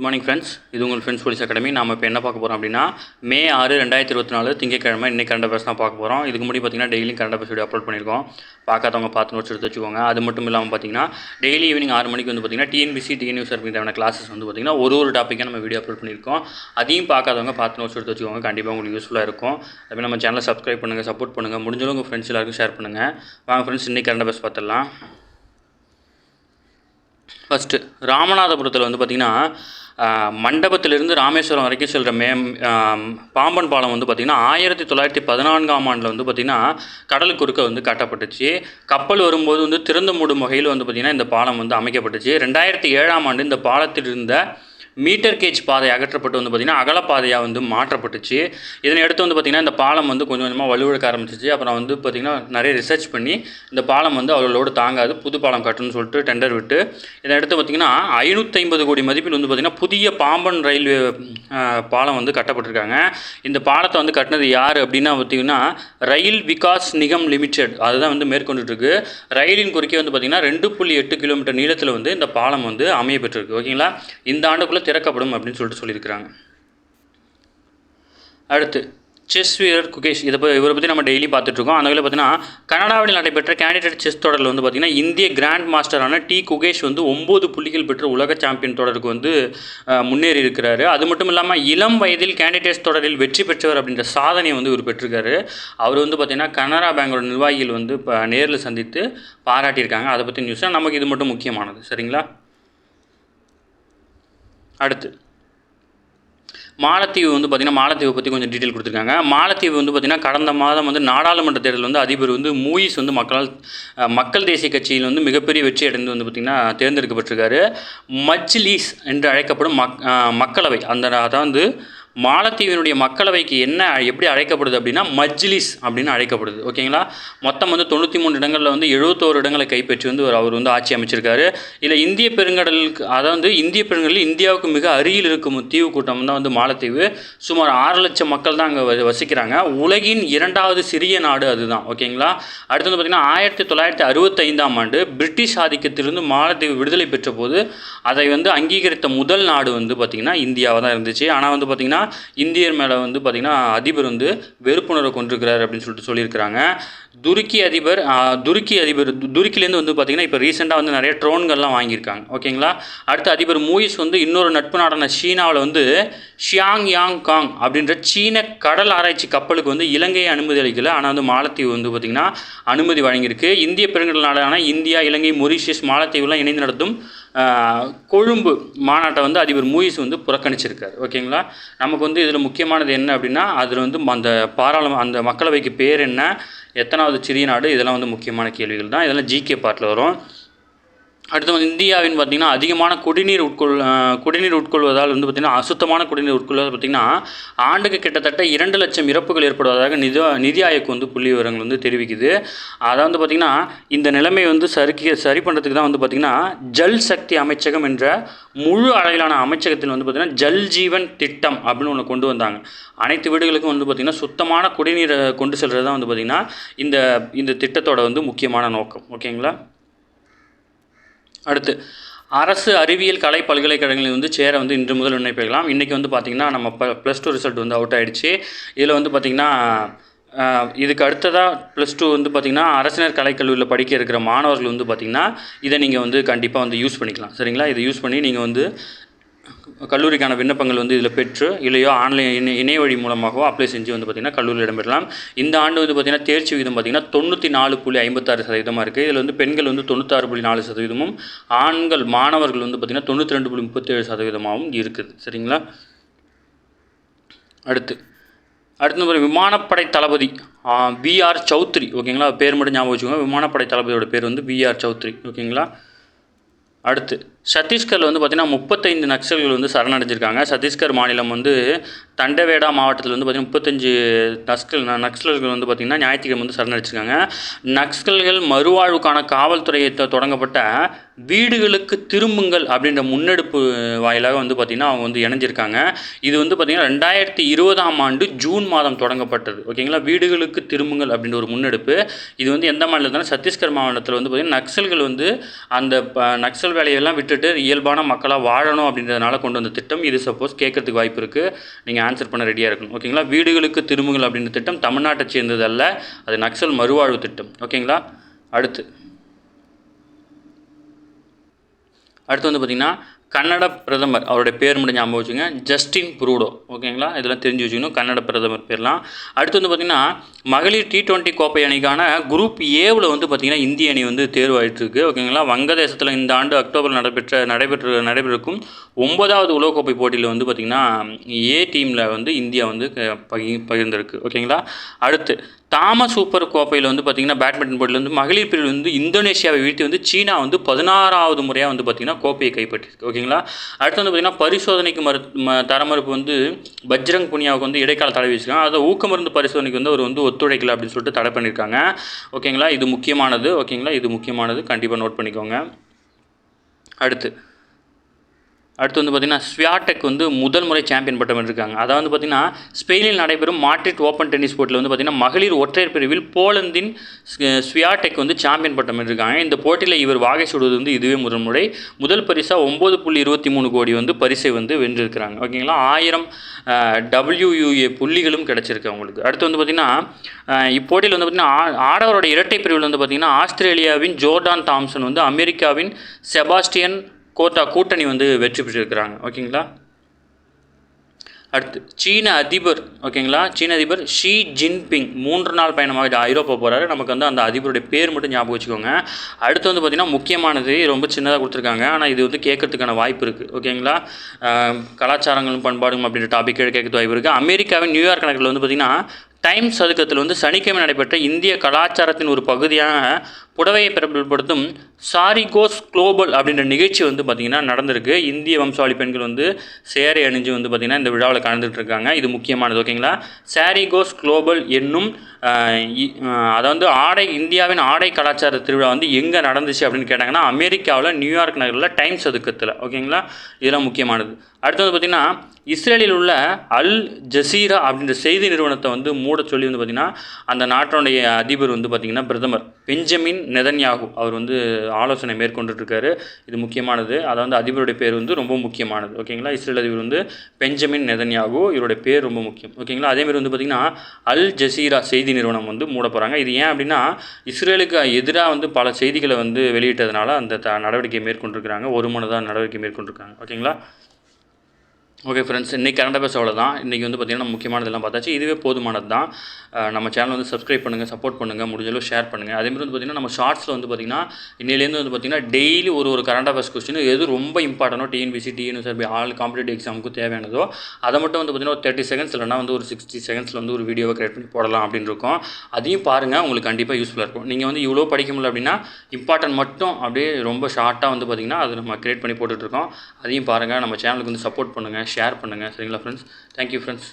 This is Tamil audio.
மார்னிங் ஃப்ரெண்ட்ஸ், இது உங்கள் ஃப்ரெண்ட்ஸ் போலீஸ் அகாடமி. நாம் இப்போ என்ன பார்க்க போகிறோம் அப்படின்னா, மே 6, 2024 திங்கட்கிழமை இன்றைக்கி கரண்ட் அஃபேர்ஸ் தான் பார்க்க போகிறோம். இதுக்கு முன்னாடி பார்த்தீங்கன்னா டெய்லியும் கரண்ட் அஃபேர்ஸ் வீடியோ அப்லோட் பண்ணியிருக்கோம். பார்க்காதவங்க பார்த்து நோட்ஸ் எடுத்து வச்சுக்கோங்க. அது மட்டும் இல்லாமல் பார்த்தீங்கன்னா டெய்லி ஈவினிங் 6 மணிக்கு வந்து பார்த்தீங்கன்னா டிஎன்பிசி டிஎன்யூஸ் அப்படிங்கிற கிளாஸஸ் வந்து பார்த்தீங்கன்னா ஒரு டாப்பிக்காக நம்ம வீடியோ அப்லோட் பண்ணியிருக்கோம். அதையும் பார்க்காதவங்க பார்த்து நோட்ஸ் எடுத்து வச்சுக்கோங்க. கண்டிப்பாக உங்களுக்கு யூஸ்ஃபுல்லாக இருக்கும். அதுமாதிரி நம்ம சேனலை சப்ஸ்கிரைப் பண்ணுங்கள், சப்போர்ட் பண்ணுங்கள். முடிஞ்சளவு உங்கள் ஃப்ரெண்ட்ஸ் எல்லாருக்கும் ஷேர் பண்ணுங்கள். வாங்க ஃப்ரெண்ட்ஸ், இன்றைக்கி கரண்ட் அஃபேர்ஸ் பார்த்துடலாம். ஃபஸ்ட்டு ராமநாதபுரத்தில் வந்து பார்த்திங்கன்னா மண்டபத்திலிருந்து ராமேஸ்வரம் வரைக்கும் செல்கிற பாம்பன் பாலம் வந்து பார்த்திங்கன்னா 1914ஆம் ஆண்டில் வந்து பார்த்திங்கன்னா கடலுக்கு குறுக்க வந்து கட்டப்பட்டுச்சு. கப்பல் வரும்போது வந்து திறந்து மூடும் வகையில் வந்து பார்த்திங்கன்னா இந்த பாலம் வந்து அமைக்கப்பட்டுச்சு. 2007ஆம் ஆண்டு இந்த பாலத்தில் இருந்த மீட்டர் கேஜ் பாதை அகற்றப்பட்டு வந்து பார்த்திங்கன்னா அகலப்பாதையாக வந்து மாற்றப்பட்டுச்சு. இதனை அடுத்து வந்து பார்த்திங்கன்னா இந்த பாலம் வந்து கொஞ்சம் கொஞ்சமாக வலுவிழக்க ஆரம்பிச்சிச்சு. அப்புறம் வந்து பார்த்திங்கன்னா நிறைய ரிசர்ச் பண்ணி இந்த பாலம் வந்து அவ்வளோடு தாங்காது, புது பாலம் கட்டணும்னு சொல்லிட்டு டெண்டர் விட்டு இதை அடுத்து பார்த்திங்கன்னா 550 கோடி மதிப்பில் வந்து பார்த்திங்கன்னா புதிய பாம்பன் ரயில்வே பாலம் வந்து கட்டப்பட்டிருக்காங்க. இந்த பாலத்தை வந்து கட்டினது யார் அப்படின்னா பார்த்திங்கன்னா ரயில் விகாஸ் நிகம் லிமிடெட், அதுதான் வந்து மேற்கொண்டுருக்கு. ரயிலின் குறுக்கே வந்து பார்த்திங்கன்னா 2.8 கிலோமீட்டர் நீளத்தில் வந்து இந்த பாலம் வந்து அமைய பெற்றிருக்கு. ஓகேங்களா, இந்த ஆண்டுக்குள்ளே திறக்கப்படும் அப்படின்னு சொல்லியிருக்கிறாங்க. அடுத்து செஸ் வீரர் குகேஷ், இவரை பற்றி நம்ம டெய்லி பார்த்துட்ருக்கோம். அந்த வகையில் பார்த்தீங்கன்னா கனடாவில் நடைபெற்ற கேண்டிடேட் செஸ் தொடரில் வந்து பார்த்திங்கன்னா இந்திய கிராண்ட் மாஸ்டரான குகேஷ் வந்து 9 புள்ளிகள் பெற்று உலக சாம்பியன் தொடருக்கு வந்து முன்னேறி இருக்கிறாரு. அது மட்டும் இல்லாமல் இளம் வயதில் கேண்டிடேட்ஸ் தொடரில் வெற்றி பெற்றவர் அப்படின்ற சாதனையை வந்து இவர் பெற்றிருக்காரு. அவர் வந்து பார்த்திங்கன்னா கனரா பேங்கோட நிர்வாகிகள் வந்து இப்போ நேரில் சந்தித்து பாராட்டியிருக்காங்க. அதை பற்றி நியூஸ் நமக்கு இது மட்டும் முக்கியமானது. சரிங்களா, அடுத்து மாலத்தீவு வந்து பார்த்திங்கன்னா மாலத்தீவை பற்றி கொஞ்சம் டீட்டெயில் கொடுத்துருக்காங்க. மாலத்தீவு வந்து பார்த்திங்கன்னா கடந்த மாதம் வந்து நாடாளுமன்ற தேர்தல் வந்து அதிபர் வந்து மூயிஸ் வந்து மக்கள் தேசிய கட்சியில் வந்து மிகப்பெரிய வெற்றி அடைந்து வந்து பார்த்திங்கன்னா தேர்ந்தெடுக்கப்பட்டிருக்காரு. மஜ்லிஸ் என்று அழைக்கப்படும் மக்களவை, அதாவது மாலத்தீவினுடைய மக்களவைக்கு எப்படி அழைக்கப்படுது அப்படின்னா மஜ்லிஸ் அப்படின்னு அழைக்கப்படுது. ஓகேங்களா, மொத்தம் வந்து 93 இடங்களில் வந்து 71 இடங்களை கைப்பற்றி வந்து அவர் வந்து ஆட்சி அமைச்சிருக்காரு. இதில் இந்திய பெருங்கடலுக்கு, அதாவது இந்திய பெருங்கடலில் இந்தியாவுக்கு மிக அருகில் இருக்கும் தீவு கூட்டம் தான் வந்து மாலத்தீவு. சுமார் 6 லட்சம் மக்கள் தான் அங்கே வசிக்கிறாங்க. உலகின் 2வது சிறிய நாடு அதுதான். ஓகேங்களா, அடுத்து வந்து பார்த்திங்கன்னா 1965ஆம் ஆண்டு பிரிட்டிஷ் ஆதிக்கத்திலிருந்து மாலத்தீவு விடுதலை பெற்ற போது அதை வந்து அங்கீகரித்த முதல் நாடு வந்து பார்த்திங்கன்னா இந்தியாவாக தான் இருந்துச்சு. ஆனால் வந்து பார்த்திங்கன்னா இந்தியர் மேலே வந்து பார்த்திங்கன்னா அதிபர் வந்து வெறுப்புணர்வை கொண்டிருக்கிறார் அப்படின்னு சொல்லியிருக்கிறாங்க. துருக்கிலேருந்து வந்து பார்த்திங்கன்னா இப்போ ரீசெண்டாக வந்து நிறைய ட்ரோன்கள்லாம் வாங்கியிருக்காங்க. ஓகேங்களா, அடுத்து அதிபர் மூயிஸ் வந்து இன்னொரு நட்பு நாடான சீனாவில் வந்து ஷியாங் யாங் காங் அப்படின்ற சீன கடல் ஆராய்ச்சி கப்பலுக்கு வந்து இலங்கையை அனுமதி அளிக்கல. ஆனால் வந்து மாலத்தீவு வந்து பார்த்திங்கன்னா அனுமதி வழங்கியிருக்கு. இந்திய பெருங்கடல் நாடான இந்தியா, இலங்கை, மொரீஷியஸ், மாலத்தீவுலாம் இணைந்து நடத்தும் கொழும்பு மாநாட்டை வந்து அதிபர் மூயிஸ் வந்து புறக்கணிச்சிருக்கார். ஓகேங்களா, நமக்கு வந்து இதில் முக்கியமானது என்ன அப்படின்னா அதில் வந்து அந்த மக்களவைக்கு பேர் என்ன, எத்தனாவது சிறிய நாடு, இதெல்லாம் வந்து முக்கியமான கேள்விகள் தான். இதெல்லாம் ஜிகே பார்ட்டில் வரும். அடுத்து வந்து இந்தியாவின் பார்த்திங்கன்னா அதிகமான குடிநீர் உட்கொள்வதால் வந்து பார்த்திங்கன்னா அசுத்தமான குடிநீர் உட்கொள்வதால் பார்த்திங்கன்னா ஆண்டுக்கு கிட்டத்தட்ட 2 லட்சம் இறப்புகள் ஏற்படுவதாக நிதி ஆயோக் வந்து புள்ளி விவரங்கள் வந்து தெரிவிக்குது. அதாவது வந்து பார்த்திங்கன்னா இந்த நிலைமை வந்து சரி பண்ணுறதுக்கு தான் வந்து பார்த்திங்கன்னா ஜல் சக்தி அமைச்சகம் என்ற முழு அளவிலான அமைச்சகத்தில் வந்து பார்த்திங்கன்னா ஜல் ஜீவன் திட்டம் அப்படின்னு ஒன்று கொண்டு வந்தாங்க. அனைத்து வீடுகளுக்கும் வந்து பார்த்திங்கன்னா சுத்தமான குடிநீரை கொண்டு செல்வது தான் வந்து பார்த்திங்கன்னா இந்த திட்டத்தோட வந்து முக்கியமான நோக்கம். ஓகேங்களா, அடுத்து அரசு அறிவியல் கலை பல்கலைக்கழகங்களில் வந்து சேர வந்து இன்று முதல் விண்ணப்பிக்கலாம். இன்றைக்கி வந்து பார்த்திங்கன்னா நம்ம +2 ரிசல்ட் வந்து அவுட் ஆகிடுச்சு. இதில் வந்து பார்த்திங்கன்னா இதுக்கு அடுத்ததாக +2 வந்து பார்த்திங்கன்னா அரசினர் கலைக்கல்லூரியில் படிக்க இருக்கிற மாணவர்கள் வந்து பார்த்திங்கன்னா இதை நீங்கள் வந்து கண்டிப்பாக வந்து யூஸ் பண்ணிக்கலாம். சரிங்களா, இதை யூஸ் பண்ணி நீங்கள் வந்து கல்லூரிக்கான விண்ணப்பங்கள் வந்து இதில் பெற்று இல்லையோ ஆன்லைன் இணைய வழி மூலமாகவோ அப்ளை செஞ்சு வந்து பார்த்திங்கன்னா கல்லூரியில் இடம்பெறலாம். இந்த ஆண்டு வந்து பார்த்திங்கன்னா தேர்ச்சி விகிதம் பார்த்திங்கன்னா 94.56% இருக்குது. இதில் வந்து பெண்கள் வந்து 96.4%, ஆண்கள் மாணவர்கள் வந்து பார்த்திங்கன்னா 92.37% இருக்குது. சரிங்களா, அடுத்து விமானப்படை தளபதி VR சௌத்ரி. ஓகேங்களா, பேர் மட்டும் ஞாபகம் வச்சுக்கோங்க. விமானப்படை தளபதியோட பேர் வந்து VR சௌத்ரி. ஓகேங்களா, அடுத்து சத்தீஸ்கரில் வந்து பார்த்திங்கன்னா 35 நக்சல்கள் வந்து சரணடைஞ்சிருக்காங்க. சத்தீஸ்கர் மாநிலம் வந்து தண்டவேடா மாவட்டத்தில் வந்து பார்த்திங்கன்னா 35 நக்சல்கள் வந்து பார்த்திங்கன்னா ஞாயிற்றுக்கிழமை வந்து சரணடைச்சிருக்காங்க. நக்சல்கள் மறுவாழ்வுக்கான காவல்துறையை தொடங்கப்பட்ட வீடுகளுக்கு திரும்புங்கள் அப்படின்ற முன்னெடுப்பு வாயிலாக வந்து பார்த்திங்கன்னா அவங்க வந்து இணைஞ்சிருக்காங்க. இது வந்து பார்த்திங்கன்னா 2020ஆம் ஆண்டு ஜூன் மாதம் தொடங்கப்பட்டது. ஓகேங்களா, வீடுகளுக்கு திரும்புங்கள் அப்படின்ற ஒரு முன்னெடுப்பு. இது வந்து எந்த மாநிலத்தில், சத்தீஸ்கர் மாநிலத்தில் வந்து பார்த்திங்கன்னா நக்சல்கள் வந்து அந்த நக்சல் வேலையெல்லாம் விட்டு விட்டுட்டு இயல்பான மக்களாக வாழணும் அப்படின்றதுனால கொண்டு வந்த திட்டம் இது. சப்போஸ் கேட்கறதுக்கு வாய்ப்பு இருக்குது, நீங்கள் ஆன்சர் பண்ண ரெடியாக இருக்கணும். ஓகேங்களா? வீடுகளுக்கு திரும்புங்கள் அப்படின்ற திட்டம் தமிழ்நாட்டை சேர்ந்தது அல்ல, அது நக்சல் மறுவாழ்வு திட்டம். ஓகேங்களா? அடுத்து வந்து பார்த்திங்கன்னா கன்னட பிரதமர், அவருடைய பேர் மட்டும் ஞாபகம் வச்சுங்க, ஜஸ்டின் ட்ரூடோ. ஓகேங்களா? இதெல்லாம் தெரிஞ்சு வச்சுக்கணும், கன்னட பிரதமர் பேர்லாம். அடுத்து வந்து பார்த்திங்கன்னா மகளிர் T20 கோப்பை அணிக்கான குரூப் ஏவில் வந்து பார்த்திங்கன்னா இந்திய அணி வந்து தேர்வாயிட்டிருக்கு. ஓகேங்களா? வங்கதேசத்தில் இந்த ஆண்டு அக்டோபர் நடைபெற்றிருக்கும் 9வது உலகக்கோப்பை போட்டியில் வந்து பார்த்திங்கன்னா ஏ டீமில் வந்து இந்தியா வந்து பகிர்ந்திருக்கு. ஓகேங்களா? அடுத்து தாமஸ் சூப்பர் கோப்பையில் வந்து பார்த்திங்கன்னா பேட்மிண்டன் போட்டியில் வந்து மகளிர் பிரிவில் வந்து இந்தோனேஷியாவை வீழ்த்தி வந்து சீனா வந்து 16வது முறையாக வந்து பார்த்திங்கன்னா கோப்பையை கைப்பற்றிருக்கு. ஓகேங்களா? அடுத்து வந்து பார்த்திங்கன்னா பரிசோதனைக்கு தரமறுப்பு வந்து பஜ்ரங் புனியாவுக்கு வந்து இடைக்கால தடை வச்சுருக்காங்க. அதை ஊக்கமருந்து பரிசோதனைக்கு வந்து அவர் வந்து ஒத்துழைக்கல அப்படின்னு சொல்லிட்டு தடை பண்ணியிருக்காங்க. ஓகேங்களா? இது முக்கியமானது. ஓகேங்களா? இது முக்கியமானது, கண்டிப்பாக நோட் பண்ணிக்கோங்க. அடுத்து வந்து பார்த்திங்கன்னா ஸ்வியாடெக் வந்து முதல் முறை சாம்பியன் பட்டம் இருக்காங்க. அதாவது வந்து பார்த்திங்கன்னா ஸ்பெயினில் நடைபெறும் மாட்ரிட் ஓப்பன் டென்னிஸ் போட்டியில் வந்து பார்த்திங்கன்னா மகளிர் ஒற்றையர் பிரிவில் போலந்தின் ஸ்வியாடெக் வந்து சாம்பியன் பட்டம் இருக்காங்க. இந்த போட்டியில் இவர் வாகை சுடுவது வந்து இதுவே முதல் முறை. முதல் பரிசாக 9.23 கோடி வந்து பரிசை வந்து வென்றிருக்கிறாங்க. ஓகேங்களா? 1000 WUA புள்ளிகளும் கிடச்சிருக்கு அவங்களுக்கு. அடுத்து வந்து பார்த்திங்கன்னா இப்போட்டியில் வந்து பார்த்திங்கன்னா ஆடவரோட இரட்டை பிரிவில் வந்து பார்த்திங்கன்னா ஆஸ்திரேலியாவின் ஜோர்டான் தாம்சன் வந்து அமெரிக்காவின் செபாஸ்டியன் கூட்டணி வந்து வெற்றி பெற்றிருக்கிறாங்க. ஓகேங்களா? அடுத்து சீன அதிபர். ஓகேங்களா? சீன அதிபர் ஷி ஜின்பிங் 3 நாள் பயணமாக ஐரோப்பா போகிறாரு. நமக்கு வந்து அந்த அதிபருடைய பேர் மட்டும் ஞாபகம் வச்சுக்கோங்க. அடுத்து வந்து பார்த்திங்கன்னா முக்கியமானது, ரொம்ப சின்னதாக கொடுத்துருக்காங்க, ஆனால் இது வந்து கேட்கறதுக்கான வாய்ப்பு இருக்குது. ஓகேங்களா? கலாச்சாரங்களும் பண்பாடும் அப்படின்ற டாபிக் கேட்கறதுக்கு வாய்ப்பு இருக்குது. அமெரிக்காவின் நியூயார்க் நகரில் வந்து பார்த்திங்கன்னா டைம்ஸ் சதுக்கத்தில் வந்து சனிக்கிழமை நடைபெற்ற இந்திய கலாச்சாரத்தின் ஒரு பகுதியாக புடவையை பிரபலப்படுத்தும் சாரிகோஸ் குளோபல் அப்படின்ற நிகழ்ச்சி வந்து பார்த்திங்கன்னா நடந்திருக்கு. இந்திய வம்சாவளி பெண்கள் வந்து சேரை அணிஞ்சு வந்து பார்த்திங்கன்னா இந்த விழாவில் கலந்துட்டு இருக்காங்க. இது முக்கியமானது. ஓகேங்களா? சாரிகோஸ் குளோபல் என்னும் அதாவது இந்தியாவின் ஆடை கலாச்சார திருவிழா வந்து எங்கே நடந்துச்சு அப்படின்னு கேட்டாங்கன்னா அமெரிக்காவில் நியூயார்க் நகரில் டைம்ஸ் சதுக்கத்தில். ஓகேங்களா? இதெல்லாம் முக்கியமானது. அடுத்து வந்து பார்த்திங்கன்னா இஸ்ரேலில் உள்ள அல் ஜசீரா அப்படின்ற செய்தி நிறுவனத்தை வந்து மூட சொல்லி வந்து பார்த்திங்கன்னா அந்த நாட்டினுடைய அதிபர் வந்து பார்த்திங்கன்னா பிரதமர் பெஞ்சமின் நெதன்யாகு அவர் வந்து ஆலோசனை மேற்கொண்டுருக்காரு. இது முக்கியமானது. அதை வந்து அதிபருடைய பேர் வந்து ரொம்ப முக்கியமானது. ஓகேங்களா? இஸ்ரேல் அதிபர் வந்து பெஞ்சமின் நெதன்யாகு, இவருடைய பேர் ரொம்ப முக்கியம். ஓகேங்களா? அதேமாதிரி வந்து பார்த்திங்கன்னா அல் ஜசீரா செய்தி நிறுவனம் வந்து மூட போகிறாங்க. இது ஏன் அப்படின்னா இஸ்ரேலுக்கு எதிராக வந்து பல செய்திகளை வந்து வெளியிட்டதுனால அந்த நடவடிக்கை மேற்கொண்டிருக்கிறாங்க. ஒருமனதாக நடவடிக்கை மேற்கொண்டிருக்காங்க. ஓகேங்களா? ஓகே ஃப்ரெண்ட்ஸ், இன்றைக்கி கரண்ட் அஃபேர்ஸ் அவ்வளோதான். இன்றைக்கி வந்து பார்த்திங்கன்னா முக்கியமானதெல்லாம் பார்த்தாச்சு. இதுவே போதுமானது தான். நம்ம சேனல் வந்து சப்ஸ்கிரைப் பண்ணுங்கள், சப்போர்ட் பண்ணுங்கள், முடிஞ்சளவு ஷேர் பண்ணுங்கள். அதேமாதிரி வந்து பார்த்திங்கன்னா நம்ம ஷார்ட்ஸில் வந்து பார்த்திங்கன்னா இன்னிலேருந்து வந்து பார்த்திங்கன்னா டெய்லி ஒரு கரண்ட் அஃபேர்ஸ் கொஸ்டின் எது ரொம்ப இம்பார்ட்டனோ டிஎன்பிசி டிஎன்எஸ்ஆர்பி ஆல் காம்படிட்டிவ் எக்ஸாமுக்கு தேவையானதோ அதை மட்டும் வந்து பார்த்திங்கன்னா ஒரு 30 செகண்ட்ஸ் இல்லைனா வந்து ஒரு 60 செகண்ட்ஸில் வந்து ஒரு வீடியோவை கிரியேட் பண்ணி போடலாம் அப்படின்னு இருக்கோம். அதையும் பாருங்கள், உங்களுக்கு கண்டிப்பாக யூஸ்ஃபுல்லாக இருக்கும். நீங்கள் வந்து இவ்வளோ படிக்க முடியல அப்படின்னா இம்பார்ட்டன்ட் மட்டும் அப்படியே ரொம்ப ஷார்ட்டாக வந்து பார்த்திங்கன்னா அது நம்ம கிரியேட் பண்ணி போட்டுட்ருக்கோம். அதையும் பாருங்கள். நம்ம சேனலுக்கு வந்து சப்போர்ட் பண்ணுங்கள், ஷேர் பண்ணுங்கள். சரிங்களா ஃப்ரெண்ட்ஸ்? Thank you friends.